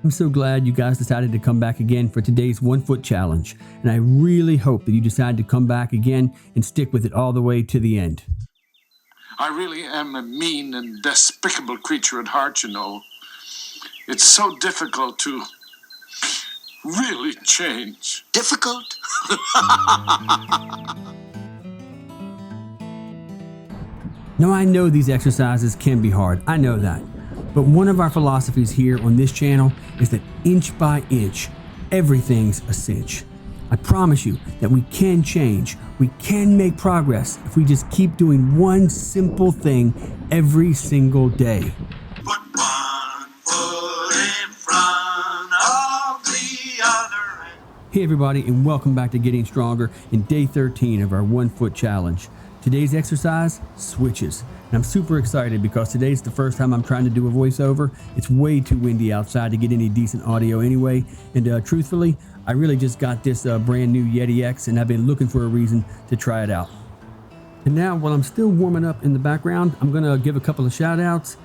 I'm so glad you guys decided to come back again for today's 1 foot challenge, and I really hope that you decide to come back again and stick with it all the way to the end. I really am a mean and despicable creature at heart, you know. It's so difficult to really change. Difficult? Now I know these exercises can be hard, I know that. But one of our philosophies here on this channel is that inch by inch, everything's a cinch. I promise you that we can change, we can make progress if we just keep doing one simple thing every single day. Put one foot in front of the other. Hey everybody, and welcome back to Getting Stronger in day 13 of our 1 foot challenge. Today's exercise, switches. And I'm super excited because today's the first time I'm trying to do a voiceover. It's way too windy outside to get any decent audio anyway. And truthfully, I really just got this brand new Yeti X and I've been looking for a reason to try it out. And now while I'm still warming up in the background, I'm gonna give a couple of shout outs.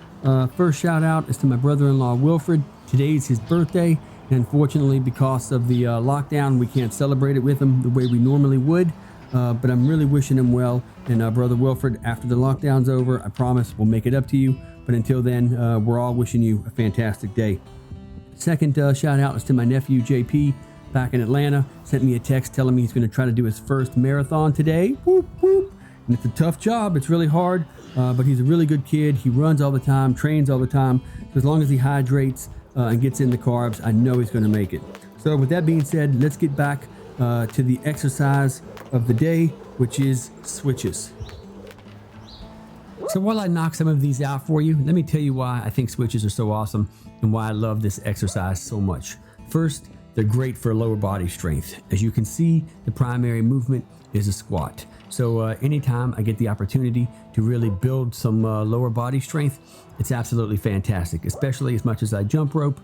First shout out is to my brother-in-law Wilfred. Today's his birthday. And unfortunately, because of the lockdown, we can't celebrate it with him the way we normally would. But I'm really wishing him well. And Brother Wilfred, after the lockdown's over, I promise we'll make it up to you. But until then, we're all wishing you a fantastic day. Second shout out is to my nephew JP back in Atlanta. Sent me a text telling me he's going to try to do his first marathon today. Whoop, whoop. And it's a tough job. It's really hard. But he's a really good kid. He runs all the time, trains all the time. So as long as he hydrates and gets in the carbs, I know he's going to make it. So with that being said, let's get back to the exercise of the day, which is switches. So while I knock some of these out for you, let me tell you why I think switches are so awesome and why I love this exercise so much. First, they're great for lower body strength. As you can see, the primary movement is a squat. So anytime I get the opportunity to really build some lower body strength, it's absolutely fantastic, especially as much as I jump rope.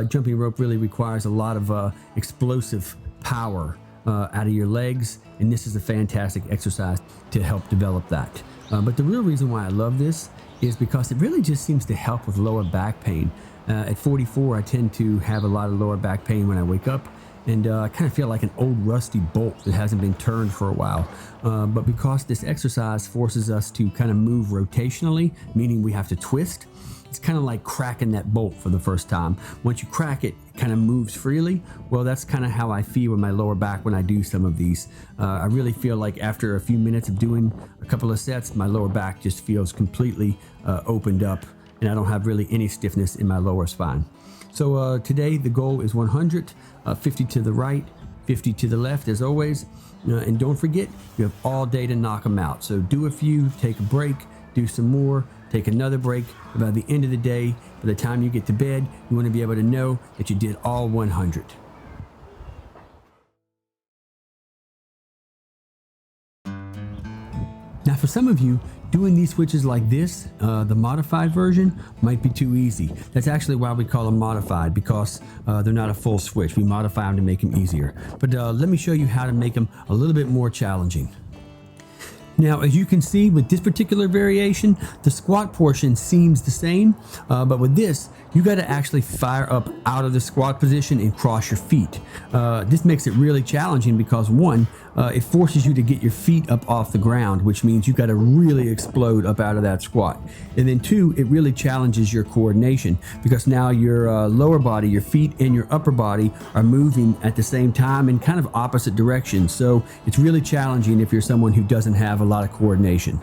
Jumping rope really requires a lot of explosive power out of your legs, and this is a fantastic exercise to help develop that. But the real reason why I love this is because it really just seems to help with lower back pain. At 44, I tend to have a lot of lower back pain when I wake up, and I kind of feel like an old rusty bolt that hasn't been turned for a while. But because this exercise forces us to kind of move rotationally, meaning we have to twist, it's kind of like cracking that bolt for the first time. Once you crack it, it kind of moves freely. Well, that's kind of how I feel with my lower back when I do some of these. I really feel like after a few minutes of doing a couple of sets, my lower back just feels completely opened up, and I don't have really any stiffness in my lower spine. So today the goal is 100, 50 to the right, 50 to the left as always. And don't forget, you have all day to knock them out. So do a few, take a break, do some more, take another break. By the end of the day, by the time you get to bed, you want to be able to know that you did all 100. Now for some of you, doing these switches like this, the modified version, might be too easy. That's actually why we call them modified, because they're not a full switch. We modify them to make them easier. But let me show you how to make them a little bit more challenging. Now, as you can see with this particular variation, the squat portion seems the same, but with this, you got to actually fire up out of the squat position and cross your feet. This makes it really challenging because one, it forces you to get your feet up off the ground, which means you got to really explode up out of that squat. And then two, it really challenges your coordination because now your lower body, your feet and your upper body are moving at the same time in kind of opposite directions. So it's really challenging if you're someone who doesn't have a lot of coordination.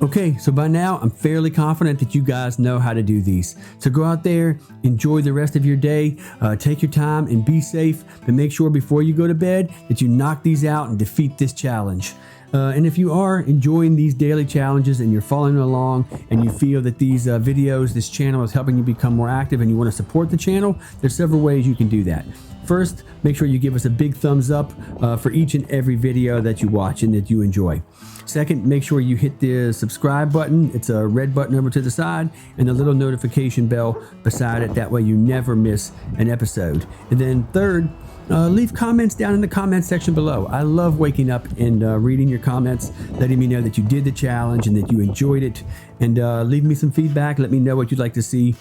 Okay, so by now I'm fairly confident that you guys know how to do these. So go out there, enjoy the rest of your day, take your time and be safe, but make sure before you go to bed that you knock these out and defeat this challenge. And if you are enjoying these daily challenges and you're following along and you feel that these videos, this channel is helping you become more active and you want to support the channel, there's several ways you can do that. First, make sure you give us a big thumbs up for each and every video that you watch and that you enjoy. Second, make sure you hit the subscribe button. It's a red button over to the side and a little notification bell beside it. That way you never miss an episode. And then third, leave comments down in the comment section below. I love waking up and reading your comments, letting me know that you did the challenge and that you enjoyed it, and leave me some feedback. Let me know what you'd like to see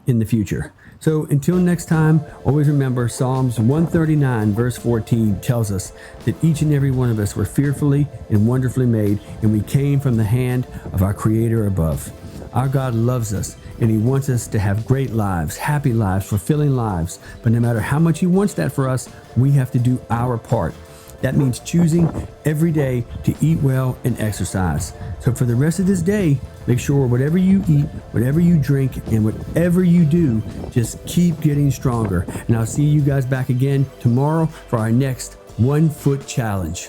in the future. So until next time, always remember Psalms 139 verse 14 tells us that each and every one of us were fearfully and wonderfully made, and we came from the hand of our Creator above. Our God loves us, and He wants us to have great lives, happy lives, fulfilling lives. But no matter how much He wants that for us, we have to do our part. That means choosing every day to eat well and exercise. So for the rest of this day, make sure whatever you eat, whatever you drink, and whatever you do, just keep getting stronger. And I'll see you guys back again tomorrow for our next 1 foot challenge.